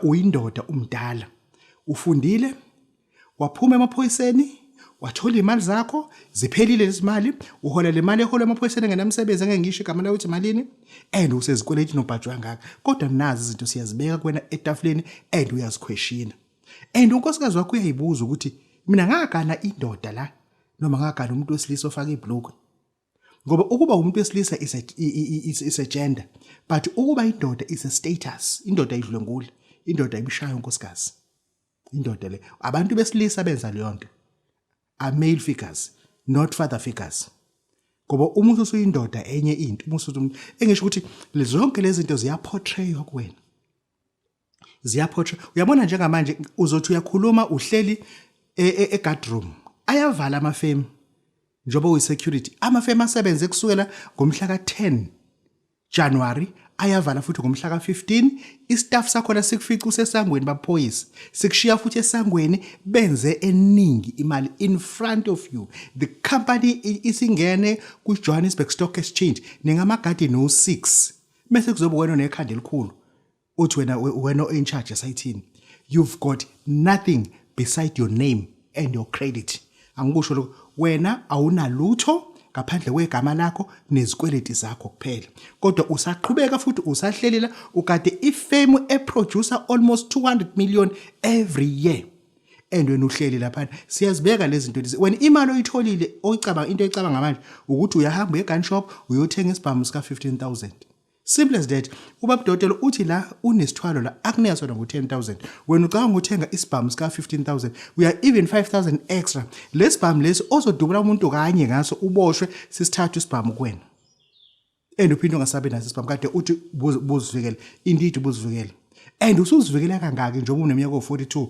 Uyindoda umdala, ufundile, waphuma emaphoyiseni, wathola imali zakho, ziphelile lezimali, uhola le mali ehola emaphoyiseni ngenamsebenzi engeke ngisho igama lawo uthi malini, and usezikweletini nobhajwa ngaka. Kodwa nazi izinto siyazibeka kuwena etafuleni and uyazikhweshina. And unkosikazi wakho uyayibuza ukuthi mina ngakana indoda la noma ngakana umuntu wesilisa ofaka ibhlukwe. Ngoba ukuba umuntu wesilisa is a gender, but ukuba indoda is a status. Indoda ayidlule ngule, indoda ibishaya unkosikazi. Indoda le abantu besilisa benza leyo nto are male figures, not father figures. Ngoba umuntu usuyindoda enye into, umuntu engisho ukuthi zonke lezi zinto ziyaportraywa kuwena. Ziyaportray. Uyabona njengamanje uzothi uyakhuluma uhleli eguardroom. Ayavala amafemu. Njoba uyi-security. Amafemu asebenze kusukela ngomhla ka-10 January. Ayavala futhi ngomhla ka-15. Istaff sakhona sikufica usesangweni baphoyisa. Sikushiya futhi esangweni benze eningi imali in front of you. The company isingene ku-Johannesburg Stock Exchange. Ningamagadi no-6. Mese kuzoba wena nekhanda elikhulu. Uthi wena in charge esayithini. You've got nothing beside your name and your credit. Angikusho lokho wena awunalutho ngaphandle kwegama lakho nezikweleti zakho kuphela. Kodwa usaqhubeka futhi usahlelela ukade ifame eproducer almost 200 million every year. And wena uhleli lapha siyazibeka lezi zinto lezi. Wena imali oyitholile oyicabanga into oyicabanga manje ukuthi uyahamba egun shop uyothenga isibhamu sika 15,000. Simple as that. Ubaba Dokotela uthi la unesithwalo la akunika sona ngo10,000. Wena ucabanga ukuthenga isibhamu sika 15,000. We are even 5,000 extra. Lesibhamu lesi ozodubula umuntu kanye ngaso uboshwe sisithathu isibhamu kuwena. And uphinde ungasabe naso isibhamu kade uthi buzivikele. Indeed buzivikele. And usuzivikela kangaki njengoba uneminyaka 42.